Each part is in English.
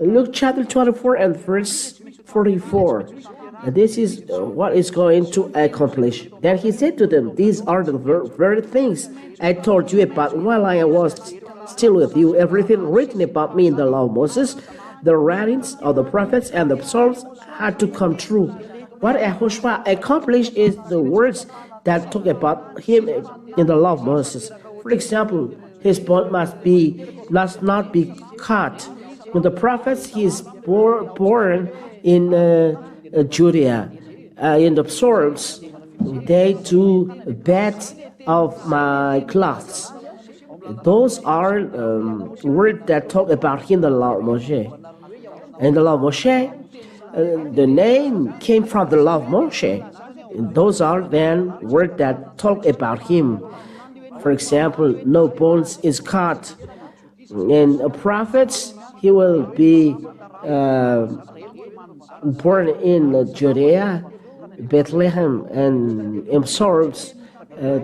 Luke chapter 24 and verse 44. This is what is going to accomplish. Then he said to them, "These are the very things I told you about while I was still with you. Everything written about me in the law of Moses, the writings of the prophets, and the Psalms had to come true." What YAHOSHUAH accomplished is the words that talk about him in the law of Moses. For example, his bone must not be cut. In the prophets, he is born in Judea. In the Psalms, they do bed of my cloths. Those are words that talk about him, the law of Moshe. And the law of Moshe, the name came from the law of Moshe. And those are then words that talk about him. For example, no bones is cut. In prophets, he will be born in Judea, Bethlehem, and in Psalms,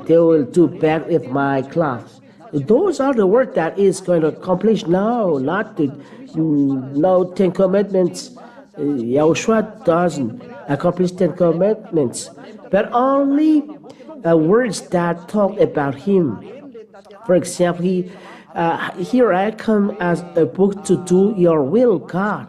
they will do bed with my cloth. Those are the work that is going to accomplish. No, not the no 10 Commandments. YAHOSHUAH doesn't accomplish 10 Commandments, but only words that talk about him. For example, here I come as a book to do your will, God.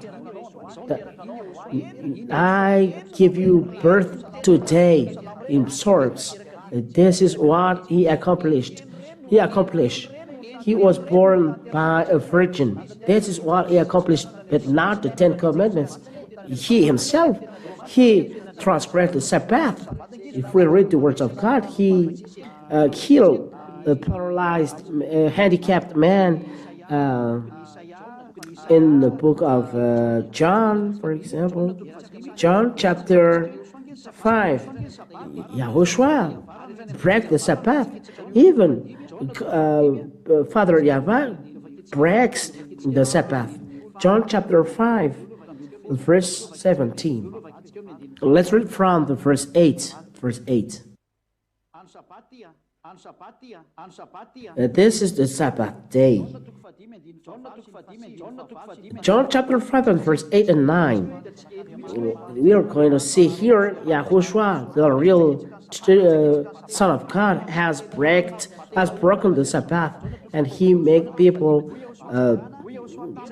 I give you birth today in Psalms. This is what he accomplished. He was born by a virgin. This is what he accomplished, but not the 10 Commandments. He himself, he transgressed the Sabbath. If we read the words of God, he healed a paralyzed, handicapped man in the book of John, for example. John chapter 5. YAHOSHUAH break the Sabbath. Even Father YAHVAH breaks the Sabbath. John chapter 5, verse 17. Let's read from the verse 8. Verse 8. This is the Sabbath day. John chapter 5 and verse 8 and 9. We are going to see here YAHOSHUAH, the real Son of God, has broken the Sabbath, and he make people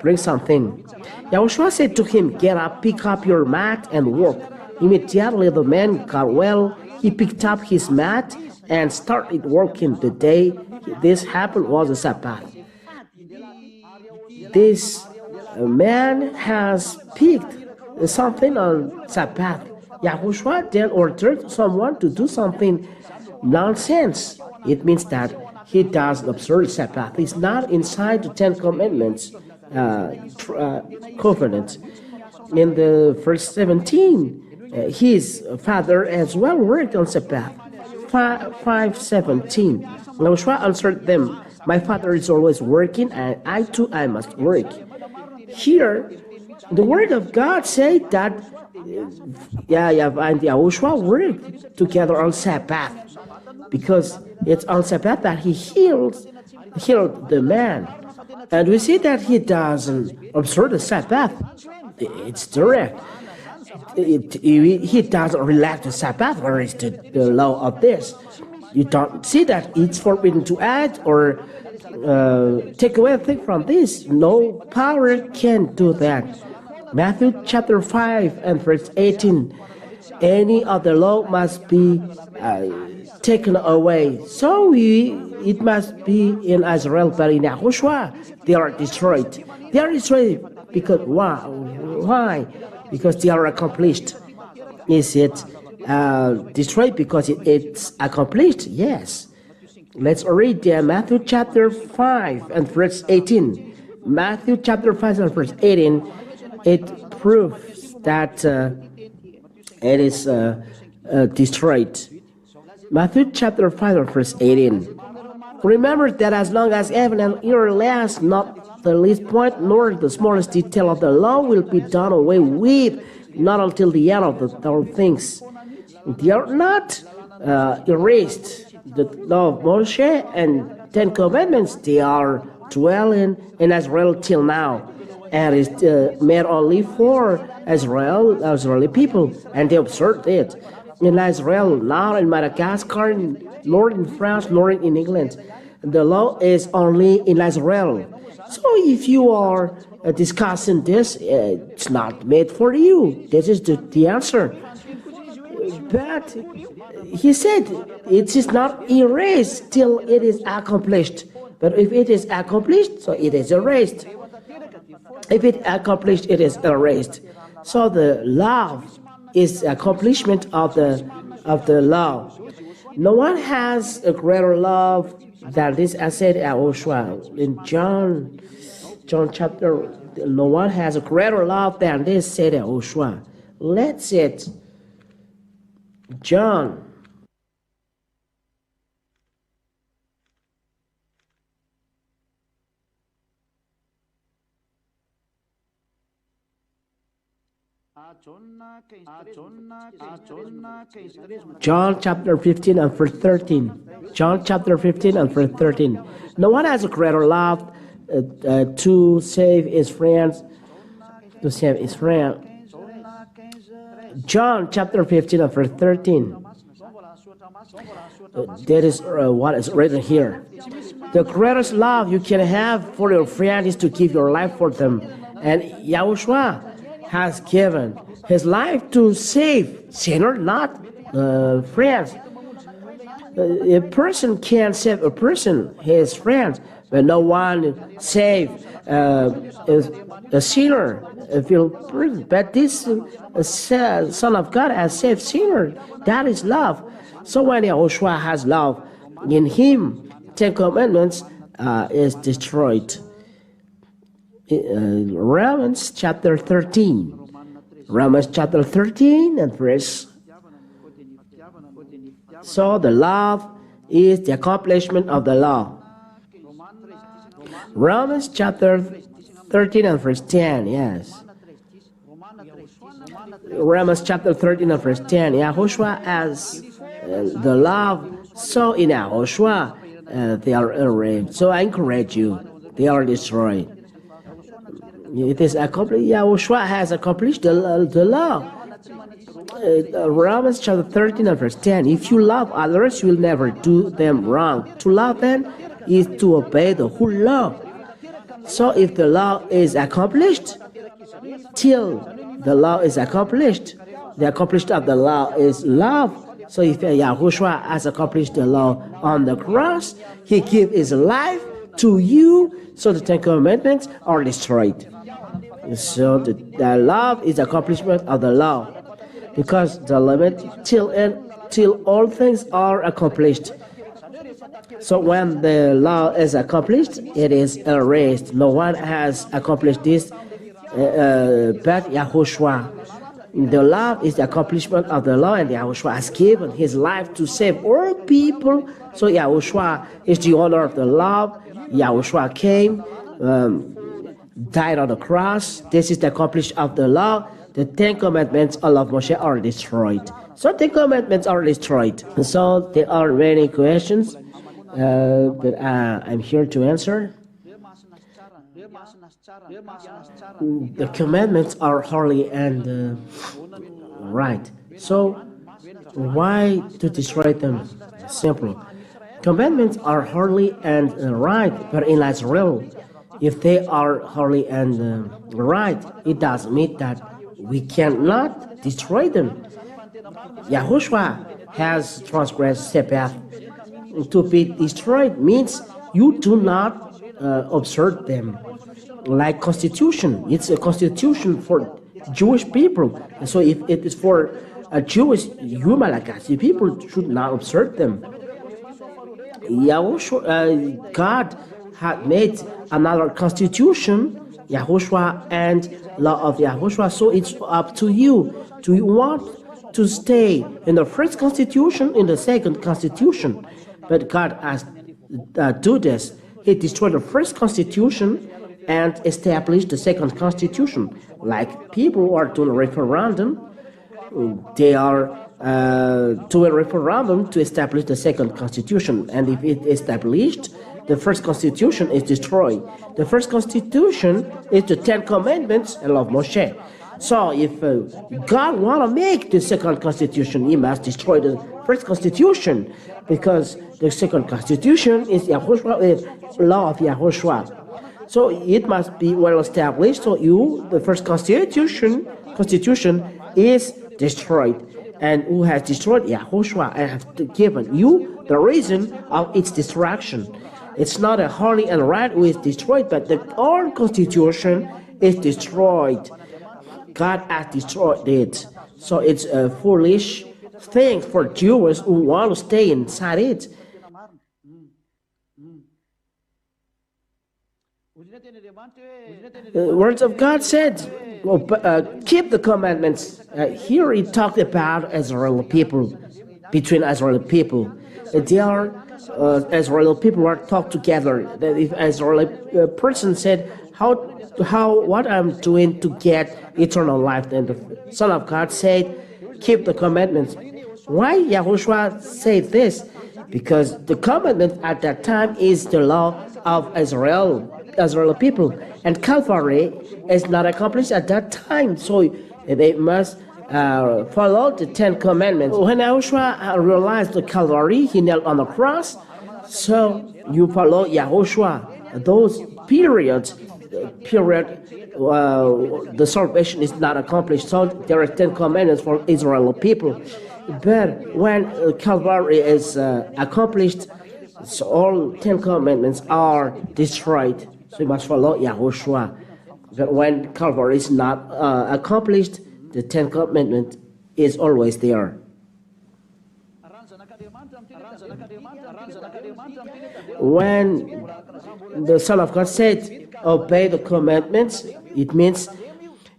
bring something. YAHOSHUAH said to him, "Get up, pick up your mat and walk." Immediately the man got well. He picked up his mat and started walking. The day this happened was a Sabbath. This man has picked something on Sabbath. YAHOSHUAH then ordered someone to do something nonsense. It means that he doesn't observe Sabbath. He's not inside the 10 Commandments covenant. In the verse 17, his father as well worked on Sabbath. 5:17. YAHOSHUAH answered them, "My father is always working, and I too must work." Here, the word of God said that YAHVAH and YAHOSHUAH worked together on Sabbath, because it's on Sabbath that he healed the man. And we see that he doesn't observe the Sabbath. It's direct. He doesn't relax the Sabbath. Where is the law of this? You don't see that it's forbidden to add or take away a thing from this. No power can do that. Matthew chapter 5 and verse 18. Any other law must be taken away. So it must be in Israel, but in YAHOSHUAH, they are destroyed. They are destroyed because why? Because they are accomplished. Is it destroyed because it's accomplished? Yes. Let's read Matthew chapter 5 and verse 18. Matthew chapter 5 and verse 18. It proves that it is destroyed. Matthew chapter 5 and verse 18. Remember that as long as heaven and earth last, not the least point nor the smallest detail of the law will be done away with, not until the end of all things. They are not erased. The law of Moshe and 10 Commandments, they are dwell in Israel till now, and is made only for Israeli people, and they observed it. In Israel, now in Madagascar, nor in France, nor in England, the law is only in Israel. So if you are discussing this, it's not made for you. This is the answer. But he said it is not erased till it is accomplished. But if it is accomplished, so it is erased. If it accomplished, it is erased. So the love is accomplishment of the law. No one has a greater love than this, as said YAHOSHUAH in John chapter. No one has a greater love than this, said YAHOSHUAH. Let's it. John. John chapter 15 and verse 13. John chapter 15 and verse 13. No one has a greater love to save his friends. To save his friend. John chapter 15 and verse 13. That is what is written here. The greatest love you can have for your friend is to give your life for them. And YAHOSHUAH has given his life to save sinners, not friends. A person can save a person, his friends, but no one save a sinner. But this Son of God has saved sinners. That is love. So when YAHOSHUAH has love in him, 10 Commandments is destroyed. Romans chapter 13. Romans chapter 13 and verse. So the love is the accomplishment of the law. Romans chapter 13 and verse 10, yes. Romans chapter 13 and verse 10. YAHOSHUAH has the love. So in YAHOSHUAH they are erased. So I encourage you, they are destroyed. It is accomplished. YAHOSHUAH has accomplished the law. Romans chapter 13 and verse 10. If you love others, you will never do them wrong. To love them is to obey the whole law. So if the law is accomplished, till the law is accomplished, the accomplishment of the law is love. So if YAHOSHUAH has accomplished the law on the cross, he gave his life to you, so the 10 Commandments are destroyed. So the love is the accomplishment of the law, because the limit till all things are accomplished. So when the law is accomplished, it is erased. No one has accomplished this but YAHOSHUAH. The love is the accomplishment of the law, and YAHOSHUAH has given his life to save all people. So YAHOSHUAH is the owner of the law. YAHOSHUAH came, died on the cross. This is the accomplishment of the law. The 10 Commandments of Moshe are destroyed. So 10 Commandments are destroyed. So there are many questions, but I'm here to answer. The commandments are holy and right. So why to destroy them? Simple. Commandments are holy and right, but in Israel, if they are holy and right, it does mean that we cannot destroy them. YAHOSHUAH has transgressed Sabbath. To be destroyed means you do not observe them. Like constitution, it's a constitution for Jewish people. So if it is for a Jewish Malagasy people, should not observe them. God had made another constitution, YAHOSHUAH and law of YAHOSHUAH. So it's up to you. Do you want to stay in the first constitution, in the second constitution? But God has do this. He destroyed the first constitution and established the second constitution. Like people who are doing a referendum, they are doing a referendum to establish the second constitution. And if it is established, the first constitution is destroyed. The first constitution is the Ten Commandments and law of Moshe. So if God want to make the second constitution, he must destroy the first constitution, because the second constitution is YAHOSHUAH, law of YAHOSHUAH. So it must be well established. So the first constitution is destroyed. And who has destroyed YAHOSHUAH and have given you the reason of its destruction. It's not a holy and right who is destroyed, but the old constitution is destroyed. God has destroyed it. So it's a foolish thing for Jews who want to stay inside it. The words of God said, keep the commandments. Here he talked about Israeli people, between Israeli people. They are Israeli people are talked together. That if Israeli person said, what I'm doing to get eternal life, then the Son of God said, keep the commandments. Why YAHOSHUAH said this? Because the commandment at that time is the law of Israeli people, and Calvary is not accomplished at that time, so they must follow the Ten Commandments. When YAHOSHUAH realized the Calvary, he knelt on the cross. So you follow YAHOSHUAH. Those periods, the salvation is not accomplished. So there are 10 commandments for Israeli people. But when Calvary is accomplished, so all 10 commandments are destroyed. So you must follow YAHOSHUAH. But when Calvary is not accomplished, the 10 commandments is always there. When the Son of God said, obey the commandments, it means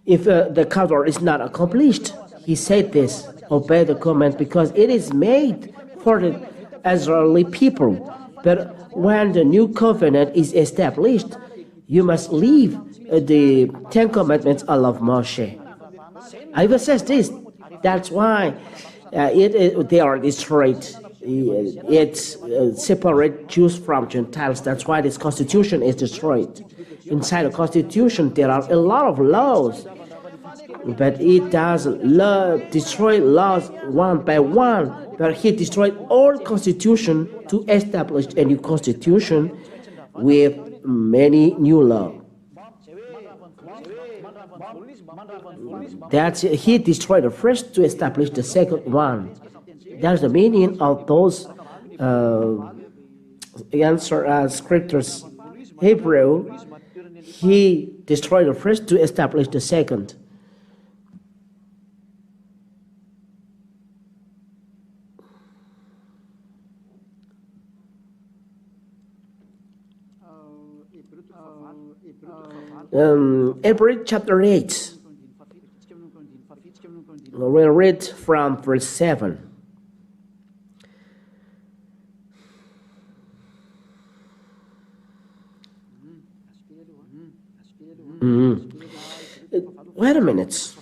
if the Calvary is not accomplished, he said this, obey the commandments, because it is made for the Israeli people. But when the new covenant is established, you must leave the 10 commandments of Moshe. YAHVAH says this. That's why they are destroyed. It separates Jews from Gentiles. That's why this constitution is destroyed. Inside the constitution, there are a lot of laws, but it doesn't destroy laws one by one. But he destroyed all constitution to establish a new constitution with many new laws. He destroyed the first to establish the second one. That's the meaning of those scriptures. Hebrew, he destroyed the first to establish the second. Hebrew chapter 8. We'll read from verse 7. Wait a minute.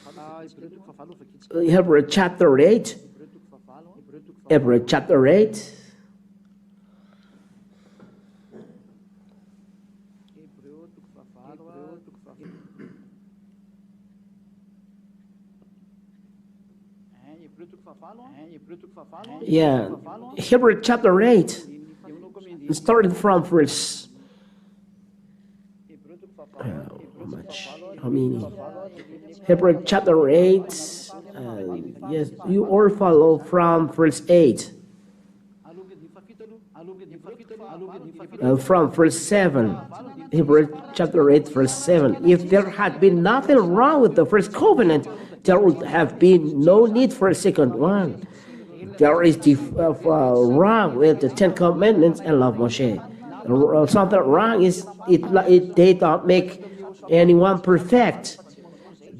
Hebrew chapter 8. Hebrew chapter 8. Yeah, Hebrew chapter 8, starting from verse, how many? Hebrew chapter 8, yes, you all follow from verse 8. From verse 7, Hebrew chapter 8, verse 7. If there had been nothing wrong with the first covenant, there would have been no need for a second one. There is wrong with the 10 commandments and law of Moshe. Something wrong is they don't make anyone perfect.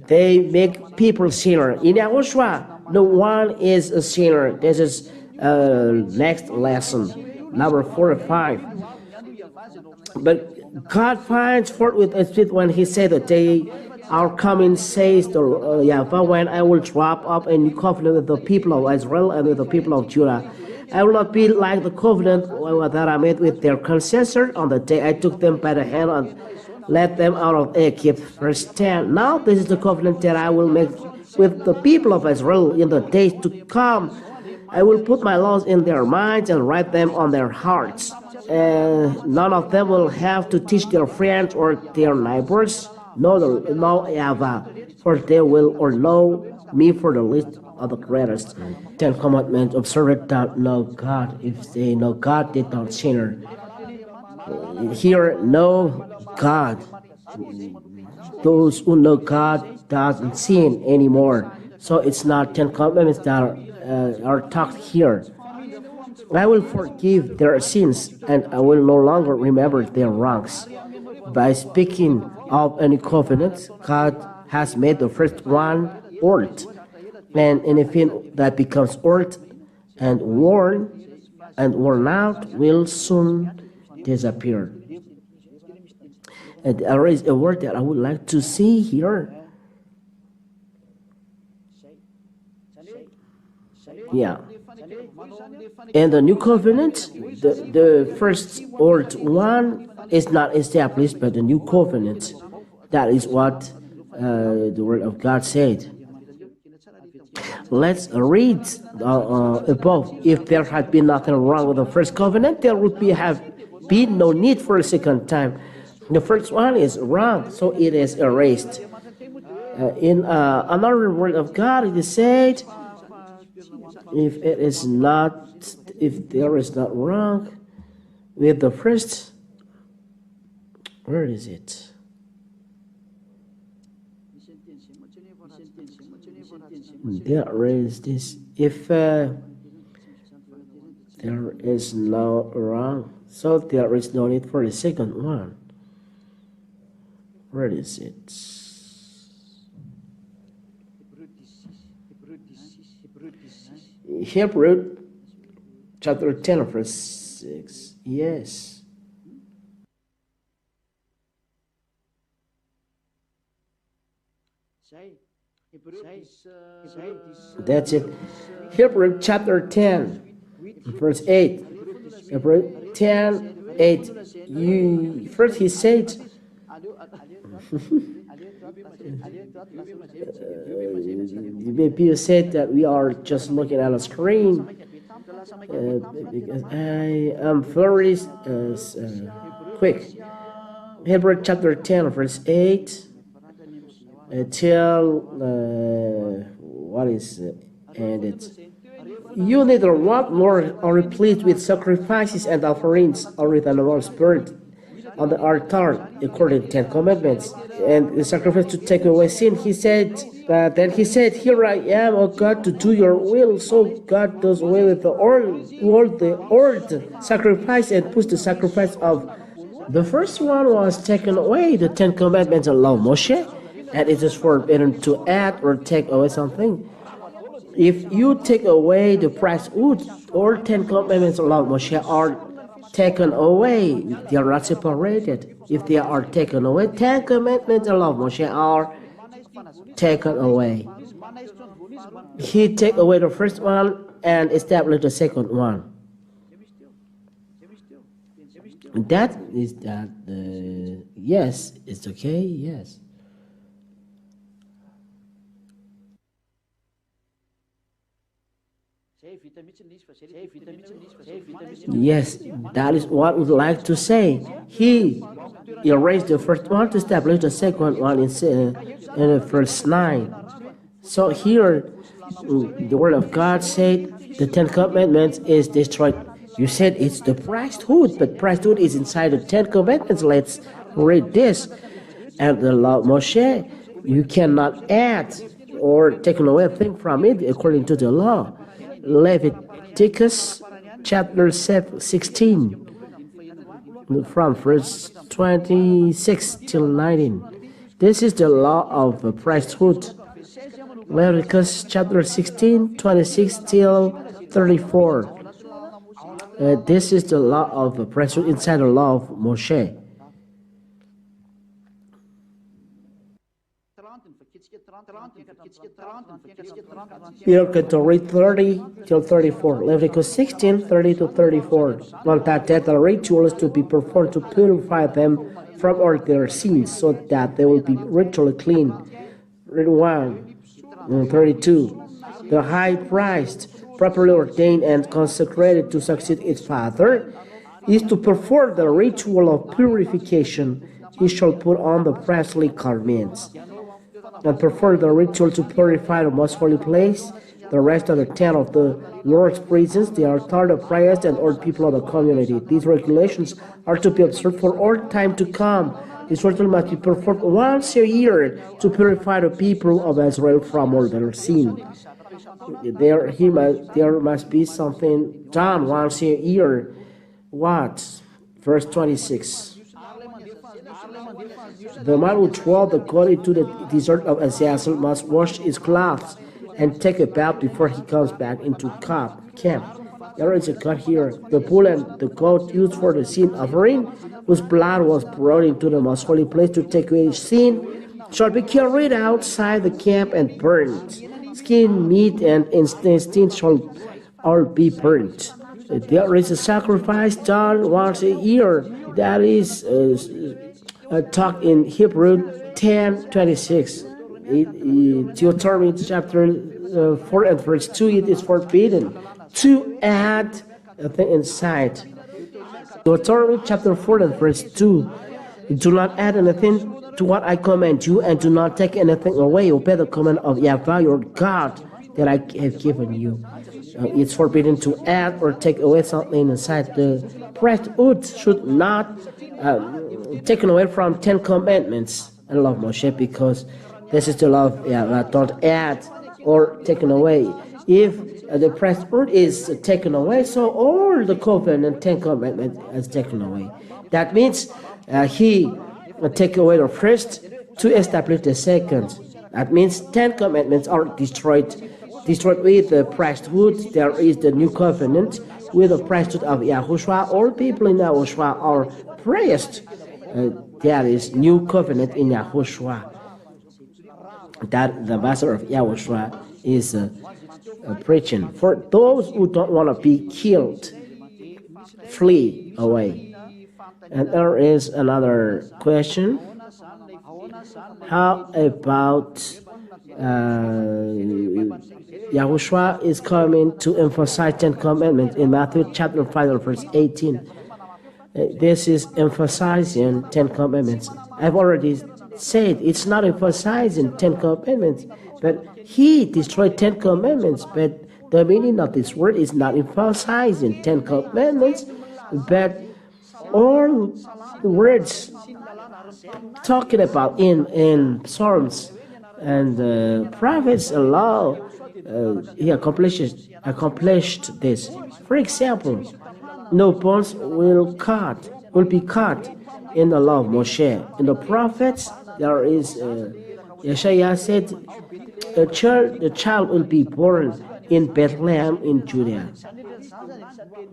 They make people sinner. In YAHOSHUAH, no one is a sinner. This is next lesson, number 4 or 5. But God finds fault with us when he said that they are coming, says the YAHVAH, when I will drop up a new covenant with the people of Israel and with the people of Judah. I will not be like the covenant that I made with their ancestors on the day I took them by the hand and led them out of Egypt. Verse 10. Now this is the covenant that I will make with the people of Israel in the days to come. I will put my laws in their minds and write them on their hearts. None of them will have to teach their friends or their neighbors, no YAHVAH, for they will or know me for the least of the greatest. 10 Commandments, observe it, don't know God. If they know God, they don't sin. Here, know God. Those who know God doesn't sin anymore. So it's not 10 Commandments that are talked here. I will forgive their sins, and I will no longer remember their wrongs. By speaking of any covenant, God has made the first one old, and anything that becomes old and worn out will soon disappear. And there is a word that I would like to see here. Yeah. In the new covenant, the first old one is not established, but the new covenant. That is what the word of God said. Let's read above. If there had been nothing wrong with the first covenant, there would have been no need for a second time. The first one is wrong, so it is erased. In another word of God, it is said, if there is not wrong with the first, where is it? There is this. If there is no wrong, so there is no need for the second one. Where is it? Hebrew chapter 10 verse 6. Yes. That's it. Hebrew chapter 10 verse 8. Hebrew 10 8. First he said, maybe you said that we are just looking at a screen because I am very quick. Hebrew chapter 10 verse 8 till what is ended. You neither want nor are pleased with sacrifices and offerings or with animal spirit on the altar according to 10 commandments and the sacrifice to take away sin. He said, then he said, here I am, O God, to do your will. So God does away with the old sacrifice and puts the sacrifice of the first one was taken away. The 10 commandments allow Moshe, and it is forbidden to add or take away something. If you take away the priesthood, all 10 commandments allow Moshe are taken away. They are not separated. If they are taken away, 10 commandments of Moshe are taken away. He take away the first one and establish the second one. That is that. Yes, it's okay. Yes. Yes, that is what I would like to say. He erased the first one to establish the second one in verse 9. So here, the word of God said the 10 commandments is destroyed. You said it's the priesthood, but priesthood is inside the 10 commandments. Let's read this. And the law of Moshe, you cannot add or take away a thing from it according to the law. Leviticus chapter 16 from verse 26 till 19. This is the law of the priesthood. Leviticus chapter 16, 26 till 34. This is the law of the priesthood inside the law of Moshe. We are going to read 30 till 34. Leviticus 16, 30 to 34. On that day, the ritual is to be performed to purify them from all their sins, so that they will be ritually clean. Read 1, 32. The high priest, properly ordained and consecrated to succeed his father, is to perform the ritual of purification. He shall put on the priestly garments and perform the ritual to purify the most holy place, the rest of the tent of the Lord's presence, the altar, the priest, and all people of the community. These regulations are to be observed for all time to come. This ritual must be performed once a year to purify the people of Israel from all their sin. There must be something done once a year. What? Verse 26. The man who drove the goat into the desert of Azazel must wash his clothes and take a bath before he comes back into camp. There is a cut here. The bull and the goat used for the sin offering, whose blood was brought into the most holy place to take away sin, shall be carried outside the camp and burned. Skin, meat, and intestines shall all be burnt. There is a sacrifice done once a year. That is talked in Hebrew 10:26. Deuteronomy chapter 4 and verse 2, it is forbidden to add a thing inside. Deuteronomy chapter 4 and verse 2, do not add anything to what I command you, and do not take anything away. Obey the command of YAHVAH your God that I have given you. It's forbidden to add or take away something inside. The priesthood should not taken away from 10 commandments. I love Moshe because this is the law of YAHVAH. Don't add or taken away. If the priesthood is taken away, so all the covenant 10 commandments is taken away. That means he take away the first to establish the second. That means 10 commandments are destroyed with the priesthood. There is the new covenant with the priesthood of YAHOSHUAH. All people in YAHOSHUAH are priests. There is new covenant in YAHOSHUAH. That the master of YAHOSHUAH is preaching. For those who don't want to be killed, flee away. And there is another question. How about YAHOSHUAH is coming to emphasize 10 commandments in Matthew chapter 5 verse 18. This is emphasizing 10 commandments. I've already said it's not emphasizing 10 commandments, but he destroyed 10 commandments. But the meaning of this word is not emphasizing 10 commandments, but all the words talking about in Psalms and prophets and law, he accomplished this. For example, no bones will be cut in the law of Moshe. In the prophets, there is Yeshaya said, the child will be born in Bethlehem in Judea.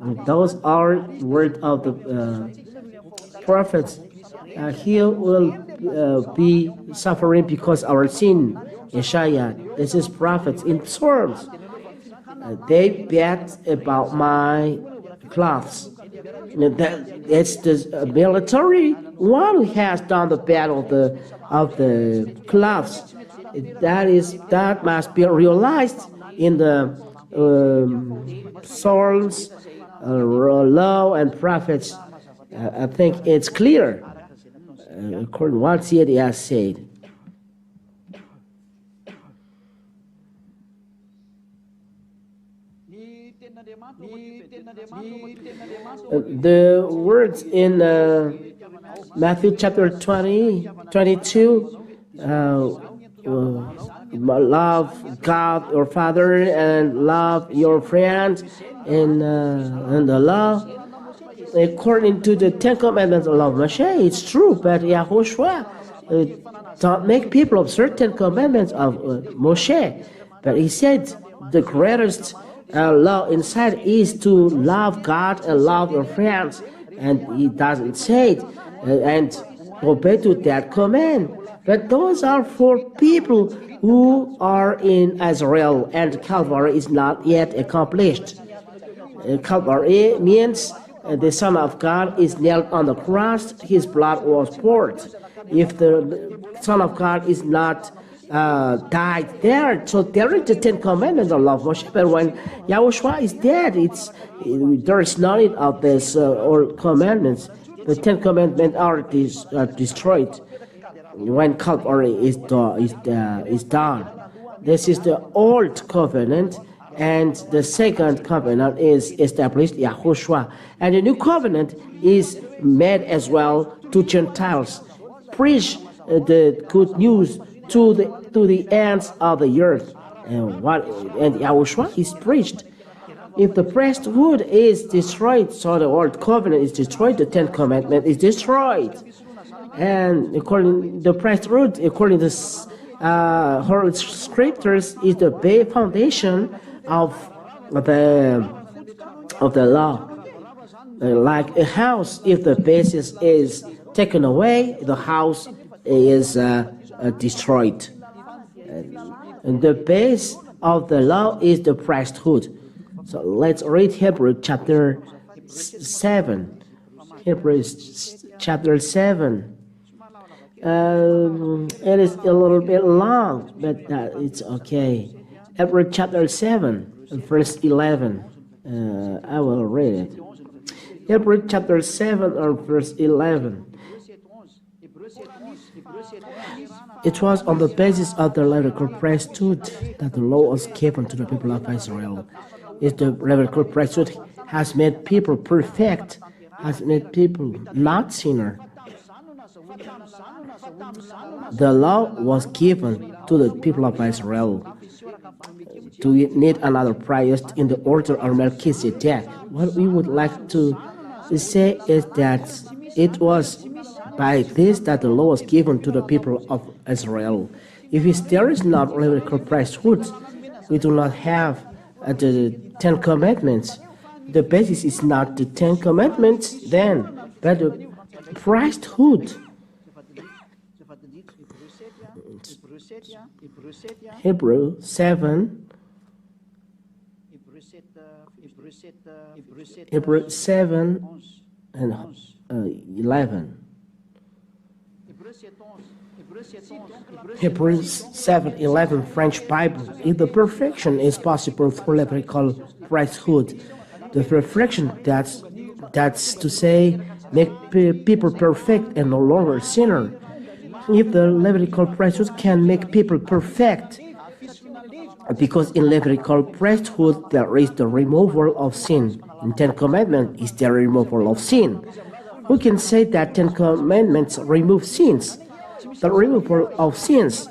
And those are words of the prophets. He will be suffering because our sin. Yeshaya, this is prophets in Psalms. They bet about my cloths. It's the military one who has done the battle of the cloths. That must be realized in the Psalms, law, and prophets. I think it's clear according to what he has said. The words in Matthew chapter 22, love God your Father and love your friend and the law. According to the 10 commandments of Moshe, it's true, but YAHOSHUAH don't make people observe 10 commandments of Moshe. But he said the greatest law inside is to love God and love your friends, and he doesn't say it and obey to that command. But those are for people who are in Israel, and Calvary is not yet accomplished. Calvary means the Son of God is nailed on the cross, his blood was poured. If the Son of God is not died there, so there is the Ten Commandments of love worship. But when YAHOSHUAH is dead, there is no need of this old commandments. The Ten Commandments are destroyed when Calvary is done. This is the old covenant, and the second covenant is established, YAHOSHUAH. And the new covenant is made as well to Gentiles. Preach the good news to the ends of the earth. And YAHOSHUAH is preached. If the priesthood is destroyed, so the old covenant is destroyed, the Ten Commandments is destroyed. And according to the priesthood, according to Holy Scriptures, is the foundation of the law. Like a house, if the basis is taken away, the house is destroyed. And the base of the law is the priesthood. So let's read Hebrews chapter 7. Hebrews chapter 7. It is a little bit long, but it's okay. Hebrews chapter 7, verse 11. I will read it. Hebrews chapter 7, verse 11. It was on the basis of the Levitical priesthood that the law was given to the people of Israel. If the Levitical priesthood has made people perfect, has made people not sinner. The law was given to the people of Israel. Do we need another priest in the order of Melchizedek? What we would like to say is that it was by this that the law was given to the people of Israel. If there is not Levitical priesthood, we do not have the Ten Commandments. The basis is not the Ten Commandments then, but the priesthood. Hebrews 7. Hebrews 7 and 11. Hebrews 7:11 French Bible. If the perfection is possible through Levitical priesthood, the perfection that's to say make people perfect and no longer sinner. If the Levitical priesthood can make people perfect, because in Levitical priesthood there is the removal of sin. In Ten Commandments is the removal of sin. Who can say that Ten Commandments remove sins? The removal of sins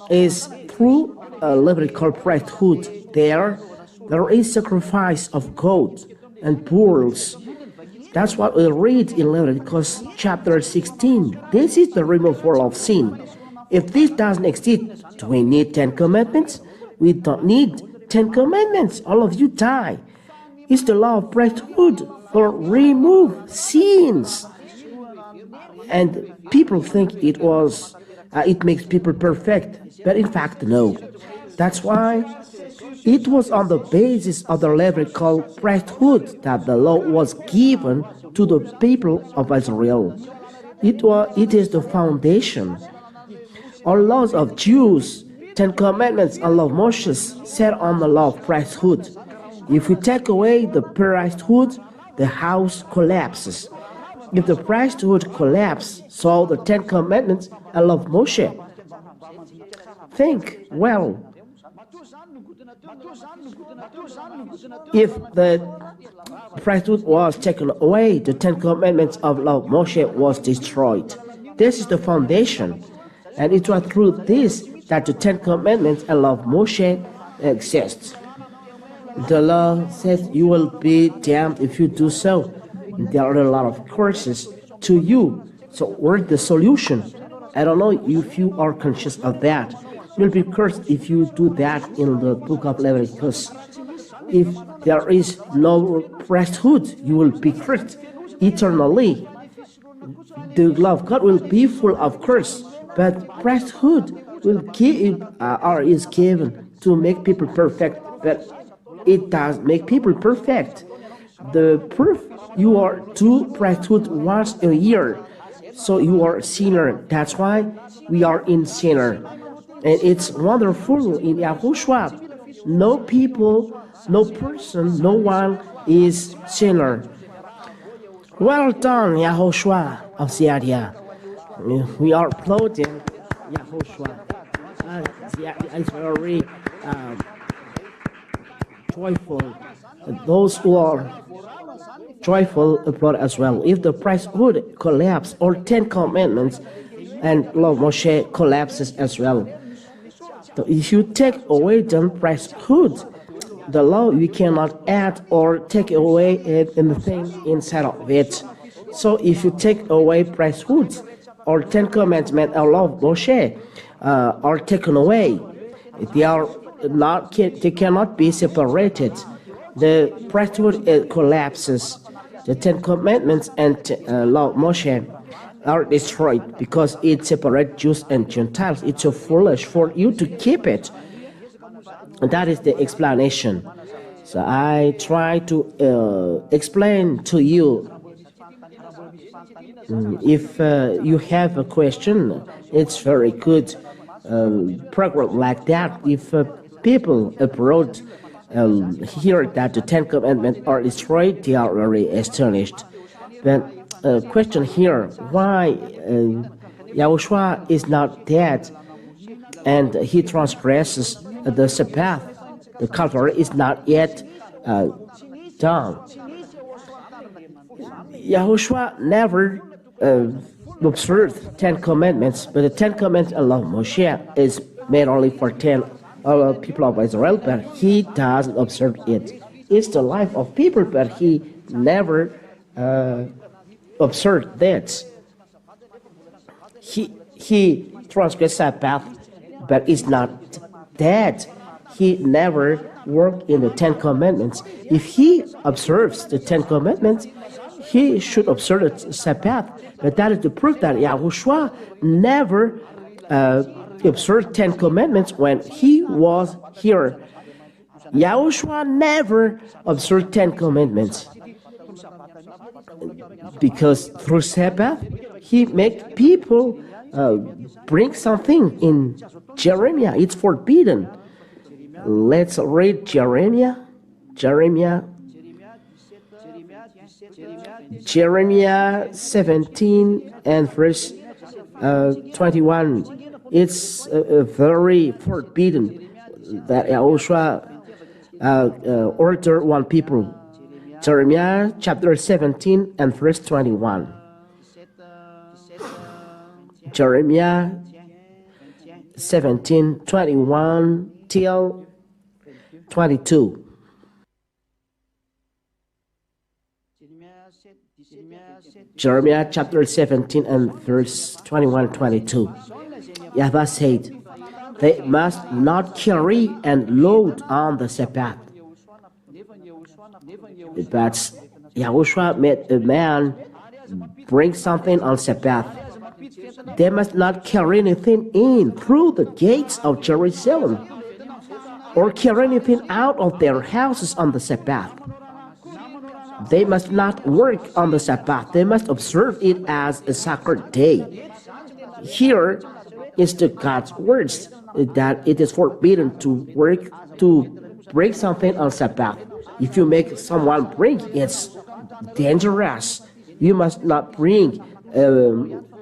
is through Levitical priesthood. There is sacrifice of goat and bulls. That's what we read in Leviticus chapter 16. This is the removal of sin. If this doesn't exist, do we need 10 commandments? We don't need 10 commandments. All of you die. It's the law of priesthood for remove sins. And people think it makes people perfect, but in fact, no. That's why it was on the basis of the Levitical priesthood that the law was given to the people of Israel. It is the foundation. All laws of Jews, 10 commandments, and law of Moses set on the law of priesthood. If we take away the priesthood, the house collapses. If the priesthood collapses, so the 10 commandments and law of Moshe. Think well. If the priesthood was taken away, the 10 commandments of law of Moshe was destroyed. This is the foundation, and it was through this that the 10 commandments and law of Moshe exist. The law says you will be damned if you do so. There are a lot of curses to you. So where's the solution? I don't know if you are conscious of that. You'll be cursed if you do that in the book of Leviticus. If there is no priesthood, you will be cursed eternally. The law of God will be full of curse, but priesthood will give or is given to make people perfect, but it does make people perfect. The proof you are to priesthood once a year, so you are a sinner. That's why we are in sinner, and it's wonderful in YAHOSHUAH. No people, no person, no one is sinner. Well done, YAHOSHUAH of Syria. We are applauding YAHOSHUAH. It's very joyful. Those who are joyful applaud as well. If the priesthood collapse, or 10 commandments and law of Moshe collapses as well. So if you take away the priesthood, the law, we cannot add or take away anything inside of it. So if you take away priesthood, or 10 commandments and law of Moshe are taken away, they cannot be separated. The priesthood collapses. The 10 commandments and law of Moshe are destroyed because it separates Jews and Gentiles. It's so foolish for you to keep it. And that is the explanation. So I try to explain to you. If you have a question, it's very good program like that. If people abroad hear that the 10 commandments are destroyed, they are very astonished. But question here, why YAHOSHUAH is not dead and he transgresses the Sabbath? The Calvary is not yet done. YAHOSHUAH never observed 10 commandments, but the 10 commandments of Moshe is made only for 10 people of Israel, but he doesn't observe it. It's the life of people, but he never observed that. He transgressed Sabbath, but is not dead. He never worked in the 10 commandments. If he observes the 10 commandments, he should observe the Sabbath. But that is the proof that YAHOSHUAH never observed 10 commandments when he was here. YAHOSHUAH never observed 10 commandments. Because through Sabbath, he make people bring something in Jeremiah. It's forbidden. Let's read Jeremiah 17 and verse 21. It's very forbidden that YAHOSHUAH order one people. Jeremiah chapter 17 and verse 21. Jeremiah 17, 21 till 22. Jeremiah chapter 17 and verse 21, 22. YAHVAH said, they must not carry and load on the Sabbath. But YAHOSHUAH made a man bring something on Sabbath. They must not carry anything in through the gates of Jerusalem, or carry anything out of their houses on the Sabbath. They must not work on the Sabbath. They must observe it as a sacred day. Here is the God's words that it is forbidden to work, to break something on Sabbath. If you make someone break, it's dangerous. You must not bring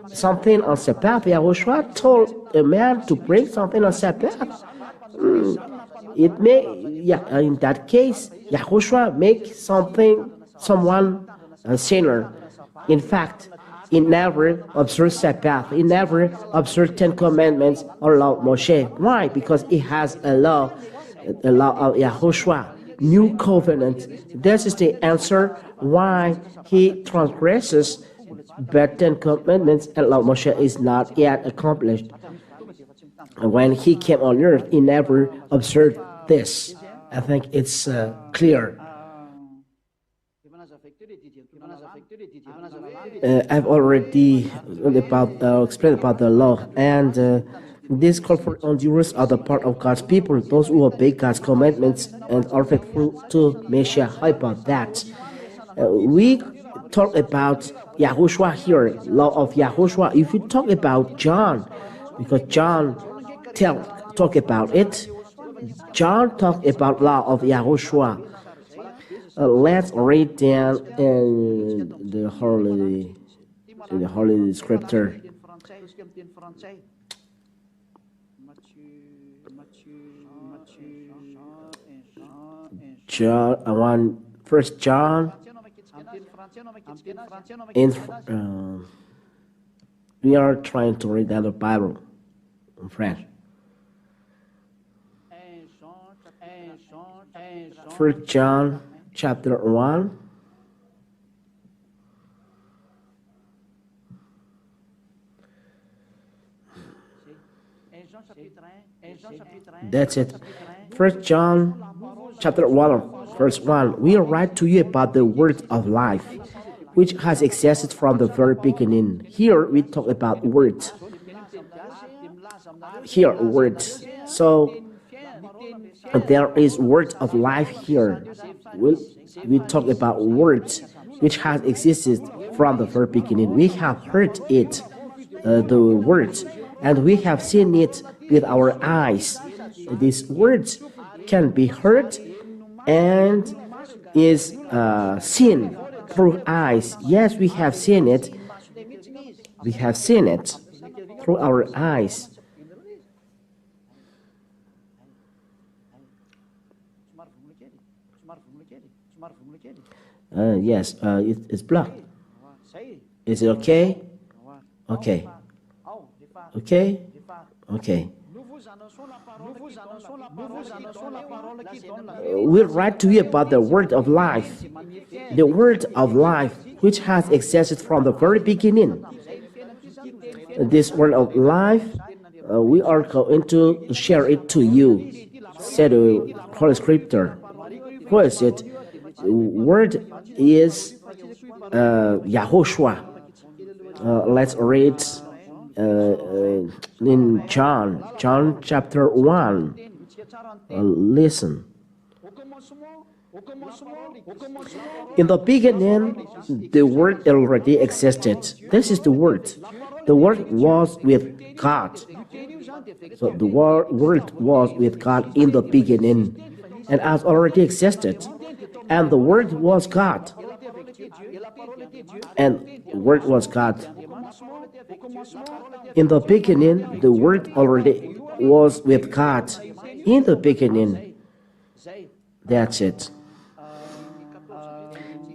something on Sabbath. YAHOSHUAH told a man to bring something on Sabbath. It may, in that case, YAHOSHUAH make someone a sinner. In fact, he never observed Sabbath. He never observed 10 commandments or law of Moshe. Why? Because he has a law of YAHOSHUAH, new covenant. This is the answer why he transgresses, but 10 commandments and law of Moshe is not yet accomplished. When he came on earth, he never observed this. I think it's clear. I've already explained about the law, and This call for endurance on the part of God's people, those who obey God's commandments and are faithful to Messiah. How about that? We talk about YAHOSHUAH here, law of YAHOSHUAH. If you talk about John, because John talk about it, John talked about law of YAHOSHUAH. Let's read down in the Holy Scripture. First John. We are trying to read the Bible in French. First John chapter 1. That's it. First John chapter 1, verse 1. We write to you about the word of life, which has existed from the very beginning. Here we talk about words. Here, words. So there is word of life here. We talk about words which has existed from the very beginning. We have heard it, the words, and we have seen it with our eyes. These words can be heard and is seen through eyes. Yes, we have seen it. We have seen it through our eyes. Yes, it's blocked. Is it okay? Okay. Okay? Okay. We write to you about the word of life. The word of life which has existed from the very beginning. This word of life, we are going to share it to you. Said the Holy Scripture. What is it? Word is YAHOSHUAH. Let's read in John chapter 1. Listen. In the beginning, the Word already existed. This is the Word. The Word was with God. So the Word was with God in the beginning and has already existed. And the Word was God. And the Word was God. In the beginning, the Word already was with God. In the beginning. That's it.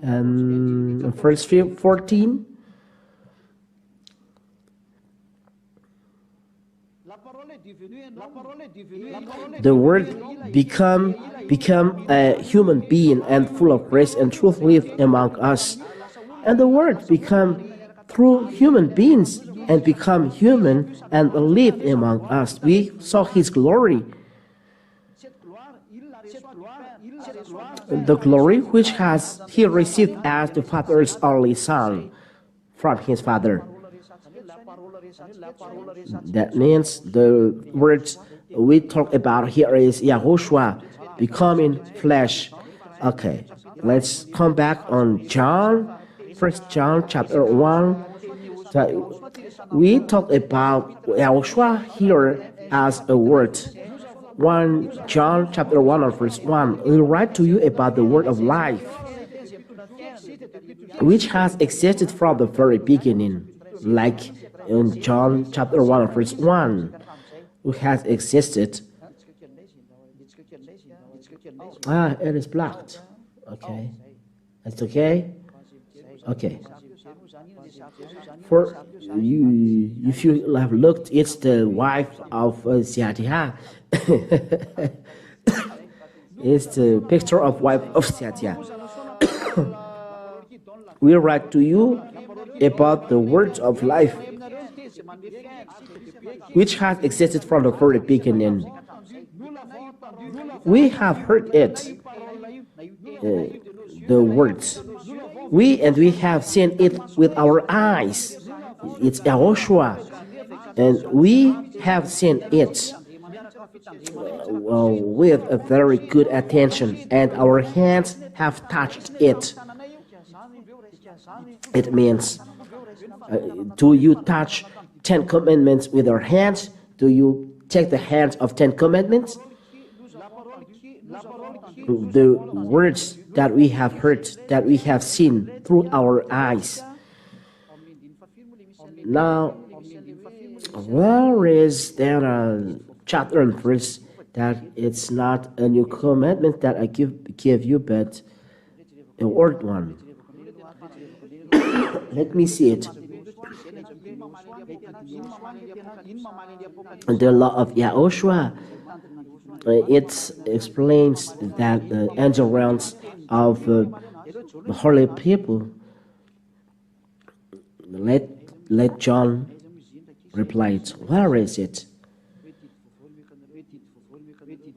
Verse 14. The Word become a human being and full of grace and truth lived among us. And the Word become through human beings and become human and live among us. We saw His glory. The glory which has He received as the Father's only Son from His Father. That means the words we talk about here is YAHOSHUAH becoming flesh. Okay, let's come back on John. First John chapter 1. So we talk about YAHOSHUAH here as a word. 1 John chapter 1 verse 1. We write to you about the word of life, which has existed from the very beginning, like in John chapter 1 verse 1, which has existed. It is blocked. Okay. It's okay? Okay. For you, if you have looked, it's the wife of Xiatia. It's the picture of wife of Xiatia. We write to you about the words of life, which has existed from the very beginning. We have heard it, the words. We have seen it with our eyes. It's YAHOSHUAH. and we have seen it with a very good attention, and our hands have touched it. It means, do you touch 10 commandments with your hands? Do you take the hands of 10 commandments? The words that we have heard, that we have seen through our eyes. Now, where is there a chapter and verse that it's not a new commandment that I give you, but an old one? Let me see it. The law of YAHOSHUAH, it explains that the angel realms of the holy people. Let John reply, where is it?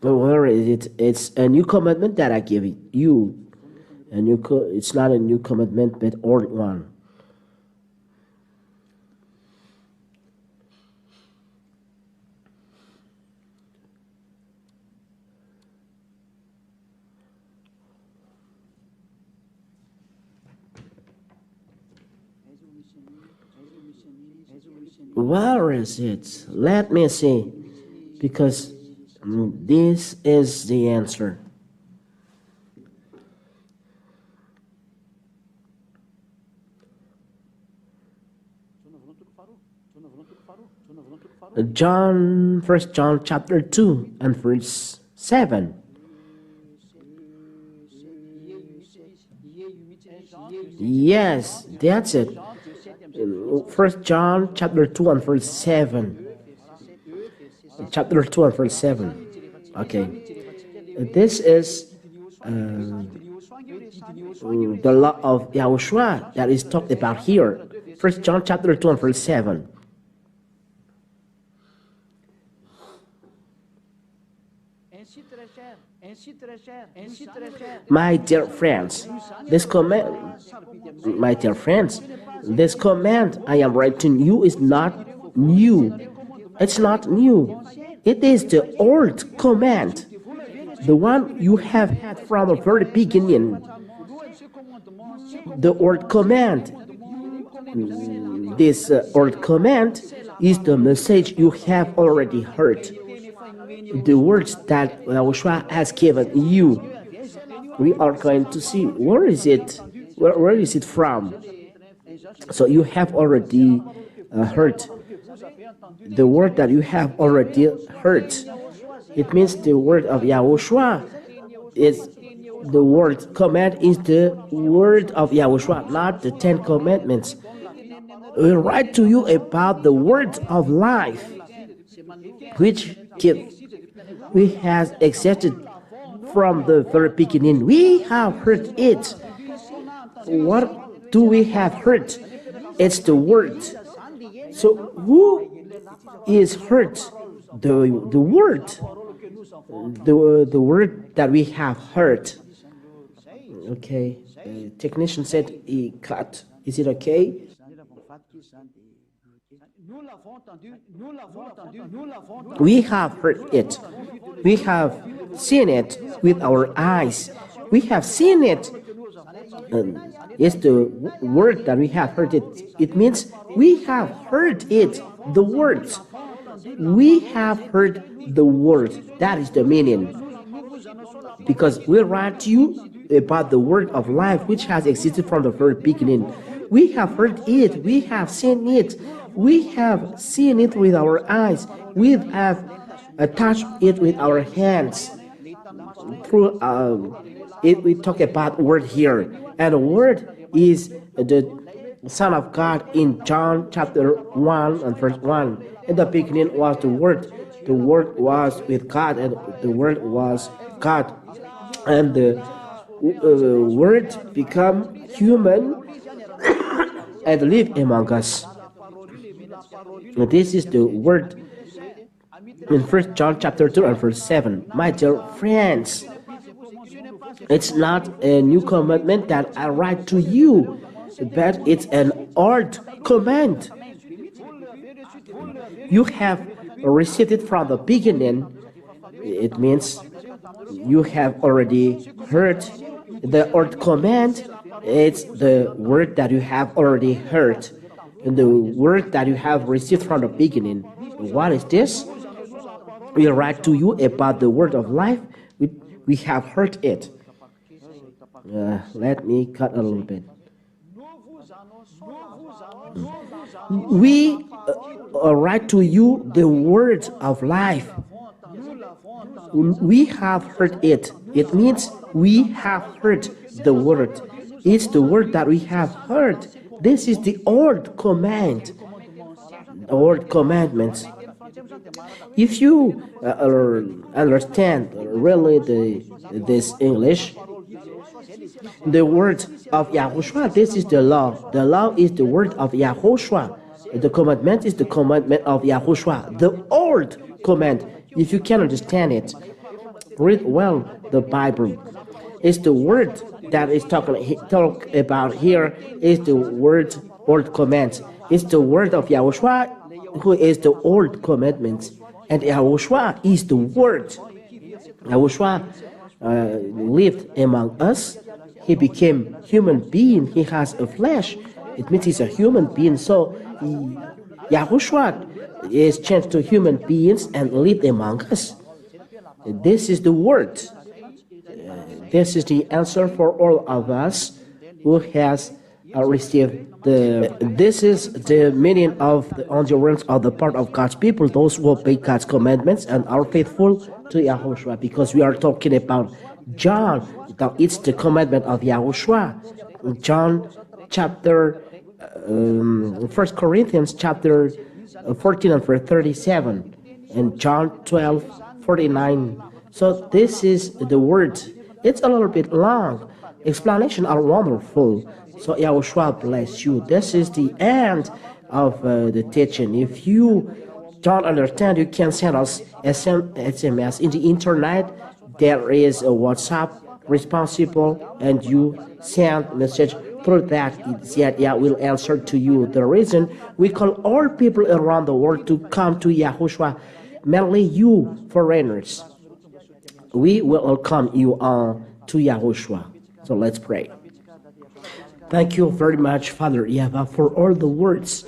Where is it? It's a new commandment that I give you. It's not a new commandment, but old one. Where is it? Let me see, because this is the answer. First John chapter 2 and verse 7. Yes, that's it. First John chapter 2 and verse 7. Chapter 2 and verse 7. Okay. This is the law of YAHOSHUAH that is talked about here. First John chapter 2 and verse 7. My dear friends, this command I am writing you is not new. It's not new. It is the old command, the one you have had from the very beginning. The old command. This old command is the message you have already heard. The words that YAHOSHUAH has given you. We are going to see where is it? Where is it from? So you have already heard the word that you have already heard. It means the word of YAHOSHUAH is the word command is the word of YAHOSHUAH, not the 10 commandments. We write to you about the word of life, which we have existed from the very beginning. We have heard it. What do we have heard? It's the word. So who is heard? The word. The word that we have heard. Okay. The technician said he cut. Is it okay? We have heard it. We have seen it with our eyes. We have seen it. It's the word that we have heard it. It means we have heard it. The words. We have heard the word. That is the meaning. Because we write to you about the word of life which has existed from the very beginning. We have heard it. We have seen it. We have seen it with our eyes. We have touched it with our hands. Through we talk about word here, and the word is the Son of God in John chapter 1 and verse 1. In the beginning was the Word. The Word was with God, and the Word was God. And the Word become human and live among us. This is the word in 1 John chapter 2 and verse 7. My dear friends, it's not a new commandment that I write to you, but it's an old command. you have received it from the beginning. It means you have already heard the old command. It's the word that you have already heard, and the word that you have received from the beginning. What is this? We write to you about the word of life. We have heard it. Let me cut a little bit. We write to you the word of life. We have heard it. It means we have heard the word. It's the word that we have heard. This is the old command, the old commandments. If you understand really this English, the word of YAHOSHUAH, this is the law. The law is the word of YAHOSHUAH. The commandment is the commandment of YAHOSHUAH. The old command, if you can understand it, read well the Bible. It's the word that is talk about here is the word old command. It's the word of YAHOSHUAH, who is the old commandments, and YAHOSHUAH is the word. YAHOSHUAH lived among us. He became human being. He has a flesh. It means he's a human being. So YAHOSHUAH is changed to human beings and lived among us. This is the word. This is the answer for all of us who has received this is the meaning of the endurance of the part of God's people, those who obey God's commandments and are faithful to YAHOSHUAH, because we are talking about John. It's the commandment of YAHOSHUAH. John chapter 1 Corinthians chapter 14 and verse 37, and John 12:49. So this is the word. It's a little bit long. Explanations are wonderful. So YAHOSHUAH bless you. This is the end of the teaching. If you don't understand, you can send us SMS in the internet. There is a WhatsApp responsible, and you send message through that. Will answer to you. The reason we call all people around the world to come to YAHOSHUAH, mainly you foreigners. We will welcome you on to YAHOSHUAH. So let's pray. Thank you very much, Father YAHVAH, for all the words.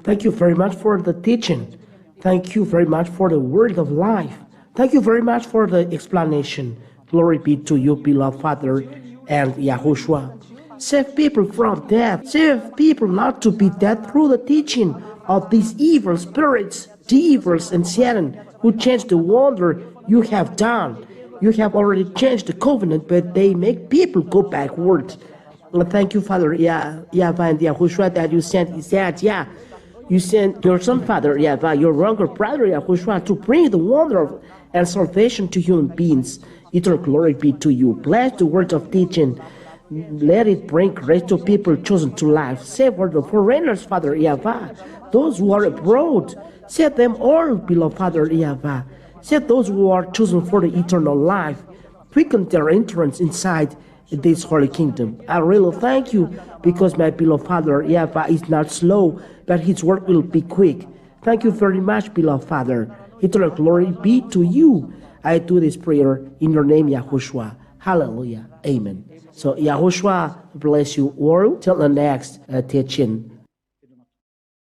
Thank you very much for the teaching. Thank you very much for the word of life. Thank you very much for the explanation. Glory be to you, beloved Father and YAHOSHUAH. Save people from death. Save people not to be dead through the teaching of these evil spirits, devils and Satan, who changed the wonder you have done. You have already changed the covenant, but they make people go backward. Thank you, Father YAHVAH and YAHOSHUAH, that you sent you sent your son, Father YAHVAH, your younger brother YAHOSHUAH, to bring the wonder of and salvation to human beings. Eternal glory be to you. Bless the words of teaching. Let it bring grace to people chosen to life. Save the foreigners, Father YAHVAH, those who are abroad. Save them all, beloved Father YAHVAH. Save those who are chosen for the eternal life. Quicken their entrance inside this holy kingdom. I really thank you, because my beloved Father YAHVAH is not slow, but his work will be quick. Thank you very much, beloved Father. Eternal glory be to you. I do this prayer in your name, YAHOSHUAH. Hallelujah. Amen. So YAHOSHUAH bless you all till the next teaching.